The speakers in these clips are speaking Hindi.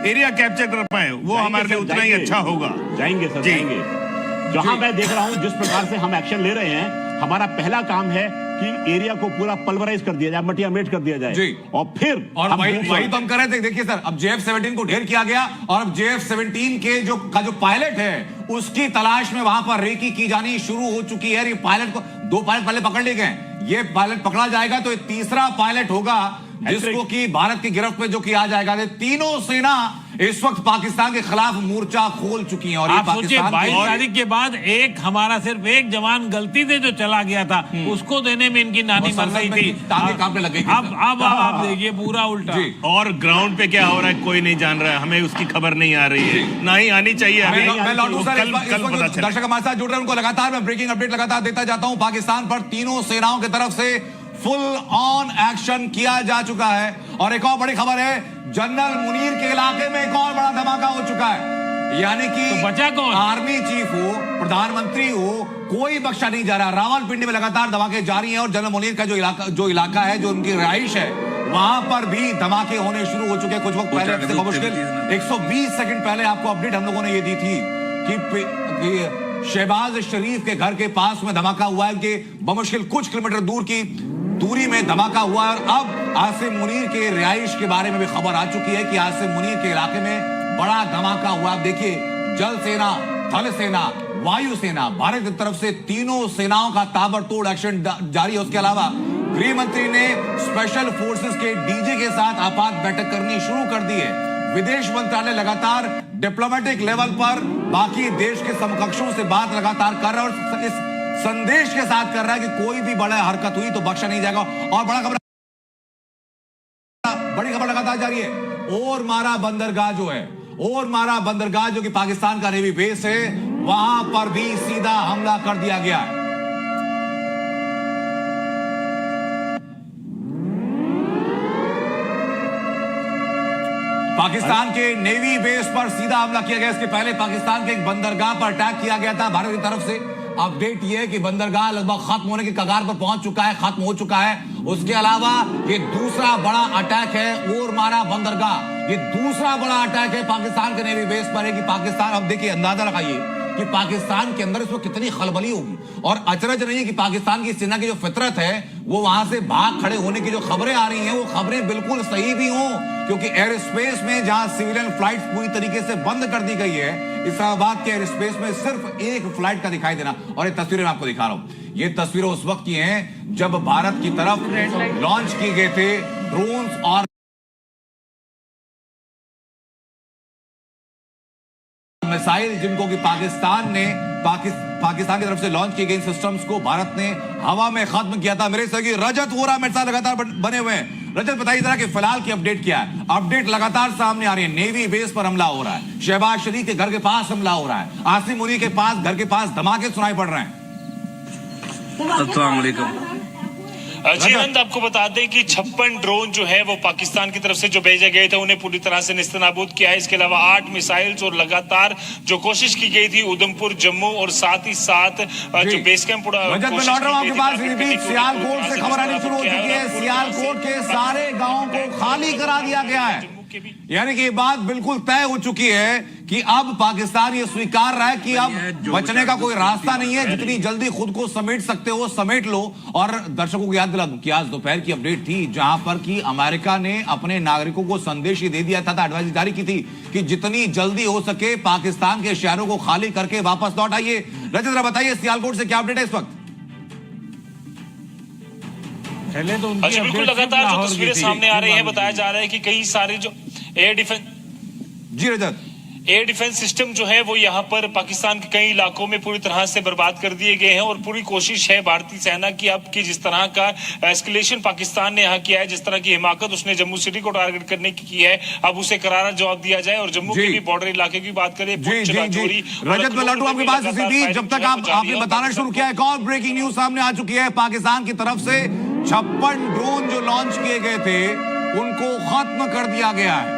एरिया कैप्चर कर पाए वो हमारे लिए उतना ही अच्छा होगा। जाएंगे सर, जाएंगे। जहां मैं देख रहा हूं जिस प्रकार से हम एक्शन ले रहे हैं, हमारा पहला काम है कि एरिया को पूरा पल्वराइज कर दिया जाए, मटियामेट कर दिया जाए जी। और फिर वही तो हम कर रहे थे। देखिए सर, अब JF-17 को ढेर किया गया और अब JF-17 के जो पायलट है उसकी तलाश में वहां पर रेकी की जानी शुरू हो चुकी है। ये पायलट को 2 पायलट पहले पकड़ लिए गए, ये पायलट पकड़ा जाएगा तो ये तीसरा पायलट होगा जिसको कि भारत की गिरफ्त में जो किया जाएगा। तीनों सेना इस वक्त पाकिस्तान के खिलाफ मोर्चा खोल चुकी हैं और आप सोचिए 22 तारीख के बाद सिर्फ एक जवान गलती से जो चला गया था उसको देने में इनकी नानी मर गई थी, कांपने लग गई थी। अब आप देखिए पूरा उल्टा। और ग्राउंड पे क्या हो रहा है कोई नहीं जान रहा है, हमें उसकी खबर नहीं आ रही है, ना ही आनी चाहिए। मैं लौटूं सर, दर्शक हमारे साथ जुड़ रहे हैं उनको लगातार मैं ब्रेकिंग अपडेट लगातार देता जाता हूं। पाकिस्तान पर तीनों सेनाओं की तरफ से फुल ऑन एक्शन किया जा चुका है और एक और बड़ी खबर है, जनरल मुनीर के इलाके में एक और बड़ा धमाका हो चुका है। यानी कि तो बचा कौन? आर्मी चीफ हो, प्रधानमंत्री हो, कोई बख्शा नहीं जा रहा। रावलपिंडी में लगातार धमाके जारी हैं और जनरल मुनीर का जो इलाका है, जो उनकी रिहाइश है, वहां पर भी धमाके होने शुरू हो चुके हैं। कुछ वक्त पहले मुश्किल 120 सेकंड पहले आपको अपडेट हम लोगों ने ये दी थी कि शहबाज शरीफ के घर के पास में धमाका हुआ है, कि बमुश्किल कुछ किलोमीटर दूर की दूरी में धमाका हुआ है। और अब आसिम मुनीर के रिहाइश के बारे में भी खबर आ चुकी है कि आसिम मुनीर के इलाके में बड़ा धमाका हुआ। आप देखिए, जल सेना, थल सेना, वायु सेना, भारत की तरफ से तीनों सेनाओं का ताबड़तोड़ एक्शन जारी है। उसके अलावा गृह मंत्री ने स्पेशल फोर्सेस के डीजी के साथ आपात बैठक करनी शुरू कर दी है। विदेश मंत्रालय लगातार डिप्लोमेटिक लेवल पर बाकी देश के समकक्षों से बात लगातार कर रहा है और इस संदेश के साथ कर रहा है कि कोई भी बड़ा हरकत हुई तो बख्शा नहीं जाएगा। और बड़ी खबर लगातार जारी है, और मारा बंदरगाह जो है, और मारा बंदरगाह जो कि पाकिस्तान का नेवी बेस है, वहां पर भी सीधा हमला कर दिया गया है। पाकिस्तान के नेवी बेस पर सीधा हमला किया गया। इसके पहले पाकिस्तान के एक बंदरगाह पर अटैक किया गया था भारत की तरफ से। अपडेट यह है कि बंदरगाह लगभग खत्म होने की कगार पर पहुंच चुका है, खत्म हो चुका है। उसके अलावा ये दूसरा बड़ा अटैक है, और मारा बंदरगाह, ये दूसरा बड़ा अटैक है पाकिस्तान के नेवी बेस पर है। कि पाकिस्तान, अब देखिए अंदाजा लगाइए कि पाकिस्तान के अंदर इसमें कितनी खलबली होगी। और अचरज नहीं है कि पाकिस्तान की सेना की जो फितरत है वो वहां से भाग खड़े होने की जो खबरें आ रही हैं वो खबरें बिल्कुल सही भी हों, क्योंकि एयर स्पेस में जहां सिविलियन फ्लाइट पूरी तरीके से बंद कर दी गई है, इस्लामाबाद के एयर स्पेस में सिर्फ एक फ्लाइट का दिखाई देना। और ये तस्वीरें मैं आपको दिखा रहा हूं, ये तस्वीरें उस वक्त की हैं जब भारत की तरफ लॉन्च किए गए थे ड्रोन्स और मिसाइल, जिनको कि पाकिस्तान की तरफ से लॉन्च किए गए सिस्टम्स को भारत ने हवा में खत्म किया था। मेरे सगी रजत वोरा मेरे साथ लगातार बने हुए हैं। रजत, बताइए जरा कि फिलहाल की अपडेट क्या है? अपडेट लगातार सामने आ रही है, नेवी बेस पर हमला हो रहा है, शहबाज शरीफ के घर के पास हमला हो रहा है, आसिम मुनीर के पास घर के पास धमाके सुनाई पड़ रहे हैं। अस्सलाम वालेकुम जी अनंत, आपको बता दें कि 56 ड्रोन जो है वो पाकिस्तान की तरफ से जो भेजे गए थे उन्हें पूरी तरह से निस्तनाबूद किया है। इसके अलावा 8 मिसाइल्स और लगातार जो कोशिश की गई थी उधमपुर, जम्मू और साथ ही साथ जो बेस कैंप सियालकोट से खबर आनी शुरू हो चुकी है। सियालकोट के सारे गाँव को खाली करा दिया गया है, यानी कि ये बात बिल्कुल तय हो चुकी है कि अब पाकिस्तान ये स्वीकार रहा है कि अब बचने का कोई रास्ता नहीं है। जितनी जल्दी खुद को समेट सकते हो समेट लो। और दर्शकों को याद दिला दूं कि आज दोपहर की अपडेट थी जहां पर कि अमेरिका ने अपने नागरिकों को संदेश ही दे दिया था, एडवाइजरी जारी की थी कि जितनी जल्दी हो सके पाकिस्तान के शहरों को खाली करके वापस लौट आइए। रजत, जरा बताइए सियालकोट से क्या अपडेट है इस वक्त? पहले तो बिल्कुल लगातार जो तस्वीरें सामने आ रही हैं, बताया जा रहा है कि कई सारे जो एयर डिफेंस, जी रजत, एयर डिफेंस सिस्टम जो है वो यहाँ पर पाकिस्तान के कई इलाकों में पूरी तरह से बर्बाद कर दिए गए हैं। और पूरी कोशिश है भारतीय सेना की अब कि जिस तरह का एस्केलेशन पाकिस्तान ने यहाँ किया है, जिस तरह की हिमाकत उसने जम्मू सिटी को टारगेट करने की है, अब उसे करारा जवाब दिया जाए। और जम्मू के भी बॉर्डर इलाके की बात करें, रजत मैं लौटूं आपके पास इसी बीच, जब तक आपने बताना शुरू किया है, एक और ब्रेकिंग न्यूज सामने आ चुकी है। पाकिस्तान की तरफ से 56 ड्रोन जो लॉन्च किए गए थे उनको खत्म कर दिया गया है।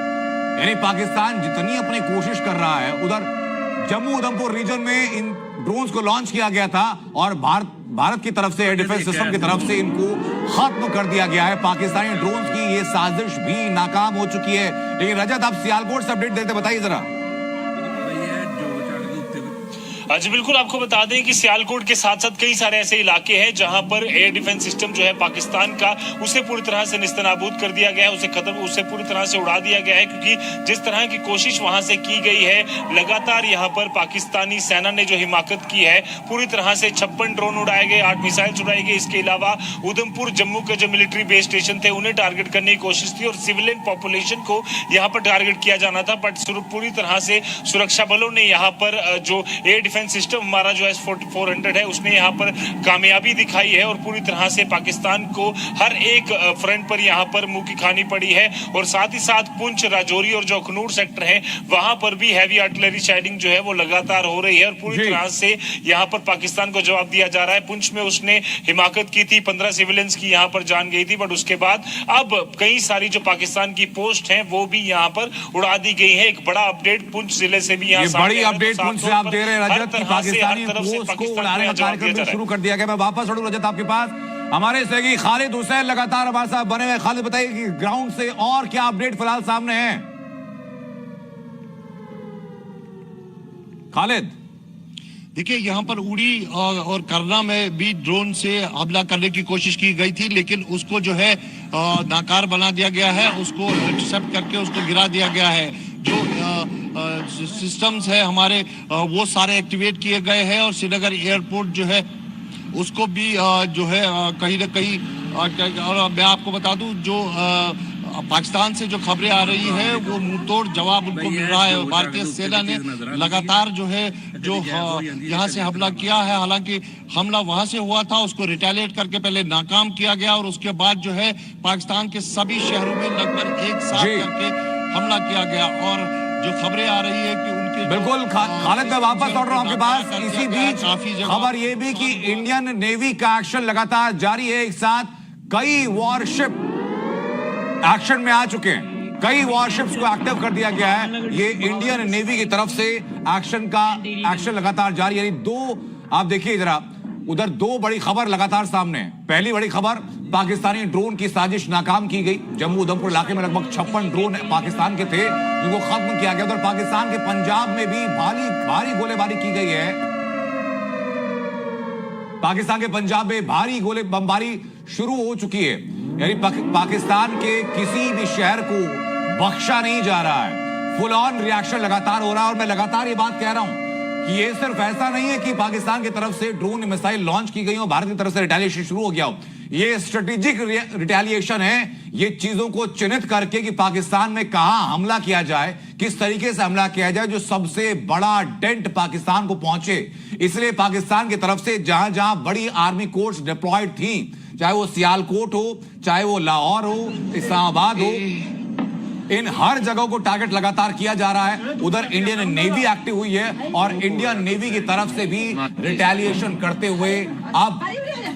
यानी पाकिस्तान जितनी अपनी कोशिश कर रहा है, उधर जम्मू उधमपुर रीजन में इन ड्रोन्स को लॉन्च किया गया था और भारत की तरफ से एयर डिफेंस सिस्टम की तरफ से इनको खत्म कर दिया गया है। पाकिस्तानी ड्रोन्स की ये साजिश भी नाकाम हो चुकी है। लेकिन रजत, आप सियालकोट से अपडेट देते, बताइए जरा। जी बिल्कुल, आपको बता दें कि सियालकोट के साथ साथ कई सारे ऐसे इलाके हैं जहां पर एयर डिफेंस सिस्टम जो है पाकिस्तान का, उसे पूरी तरह से निस्तनाबूद कर दिया गया है, उसे पूरी तरह से उड़ा दिया गया है, क्योंकि जिस तरह की कोशिश वहां से की गई है, लगातार यहां पर पाकिस्तानी सेना ने जो हिमाकत की है, पूरी तरह से 56 ड्रोन उड़ाए गए, 8 मिसाइल उड़ाई गई। इसके अलावा उधमपुर जम्मू के जो मिलिट्री बेस स्टेशन थे उन्हें टारगेट करने की कोशिश थी और सिविलियन पॉपुलेशन को यहाँ पर टारगेट किया जाना था, बट पूरी तरह से सुरक्षा बलों ने यहाँ पर जो एयर डिफेंस सिस्टम हमारा जो S-400 है उसने यहाँ पर कामयाबी दिखाई है और पूरी तरह से पाकिस्तान को हर एक फ्रंट पर यहाँ पर मुंह की खानी पड़ी है। और साथ ही साथ पुंछ, राजौरी और जो अखनूर सेक्टर है वहां पर भी हैवी आर्टिलरी शेलिंग जो है वो लगातार हो रही है और पूरी तरह से यहाँ पर पाकिस्तान को जवाब दिया जा रहा है। पुंछ में उसने हिमाकत की थी, 15 सिविलियंस की यहाँ पर जान गई थी, बट उसके बाद अब कई सारी जो पाकिस्तान की पोस्ट है वो भी यहाँ पर उड़ा दी गई है। एक बड़ा अपडेट पुंछ जिले से भी यहाँ बड़ी अपडेट पुंछ से आप दे रहे हैं रजत, पाकिस्तानी पोस्ट को उड़ाने का कार्यक्रम शुरू कर दिया गया। मैं वापस लौटूं रजत आपके पास, हमारे सहयोगी खालिद हुसैन लगातार हमारे साथ बने हुए। खालिद, बताइए कि ग्राउंड से और क्या अपडेट फिलहाल सामने है। खालिद, देखिए, यहाँ पर उड़ी और करना में भी ड्रोन से हमला करने की कोशिश की गई थी, लेकिन उसको जो है नाकार बना दिया गया है, उसको इंटरसेप्ट करके उसको गिरा दिया गया है। जो सिस्टम्स है हमारे वो सारे एक्टिवेट किए गए हैं और श्रीनगर एयरपोर्ट जो है उसको भी जो है कहीं ना कहीं, और मैं आपको बता दूं जो पाकिस्तान से जो खबरें आ रही है वो मुंहतोड़ जवाब उनको मिल रहा है। भारतीय सेना ने लगातार जो है जो यहाँ से हमला किया है, हालांकि हमला वहां से हुआ था, उसको रिटेलिएट करके पहले नाकाम किया गया और उसके बाद जो है पाकिस्तान के सभी शहरों में लगभग एक साथ करके हमला किया गया। और जो खबरें आ रही है कि उनके बिल्कुल खालिद, मैं वापस लौट रहा हूं आपके पास। इसी बीच खबर ये भी कि इंडियन नेवी का एक्शन लगातार जारी है। एक साथ कई वॉरशिप एक्शन में आ चुके हैं, कई वॉरशिप्स को एक्टिव कर दिया गया है। ये इंडियन नेवी की तरफ से एक्शन लगातार जारी है। दो, आप देखिए जरा, उधर दो बड़ी खबर लगातार सामने है। पहली बड़ी खबर, पाकिस्तानी ड्रोन की साजिश नाकाम की गई। जम्मू उधमपुर इलाके में लगभग 56 ड्रोन पाकिस्तान के थे जिनको खत्म किया गया। उधर पाकिस्तान के पंजाब में भी भारी गोलीबारी की गई है। पाकिस्तान के पंजाब में भारी बमबारी शुरू हो चुकी है, यानी पाकिस्तान के किसी भी शहर को बख्शा नहीं जा रहा है। फुल ऑन रिएक्शन लगातार हो रहा है और मैं लगातार ये बात कह रहा हूं कि ये सिर्फ ऐसा नहीं है कि पाकिस्तान की तरफ से ड्रोन मिसाइल लॉन्च की गई हो, भारत की तरफ से रिटेलिएशन शुरू हो गया हो। ये स्ट्रेटेजिक रिटेलिएशन है, ये चीजों को चिन्हित करके कि पाकिस्तान में कहां हमला किया जाए, किस तरीके से हमला किया जाए जो सबसे बड़ा डेंट पाकिस्तान को पहुंचे। इसलिए पाकिस्तान की तरफ से जहां जहां बड़ी आर्मी कोर्स डिप्लॉयड थी, चाहे वो सियालकोट हो, चाहे वो लाहौर हो, इस्लामाबाद हो, इन हर जगह को टारगेट लगातार किया जा रहा है। उधर इंडियन नेवी एक्टिव हुई है और इंडियन नेवी की तरफ से भी रिटेलिएशन करते हुए अब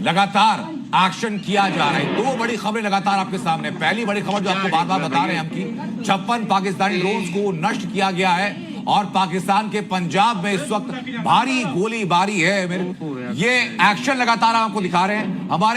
लगातार एक्शन किया जा रहा है। दो बड़ी खबरें लगातार आपके सामने। पहली बड़ी खबर जो आपको बार बार बता रहे हैं हम कि 56 पाकिस्तानी ड्रोन्स को नष्ट किया गया है और पाकिस्तान के पंजाब में इस वक्त भारी गोलीबारी है। ये एक्शन लगातार आपको दिखा रहे हैं हमारे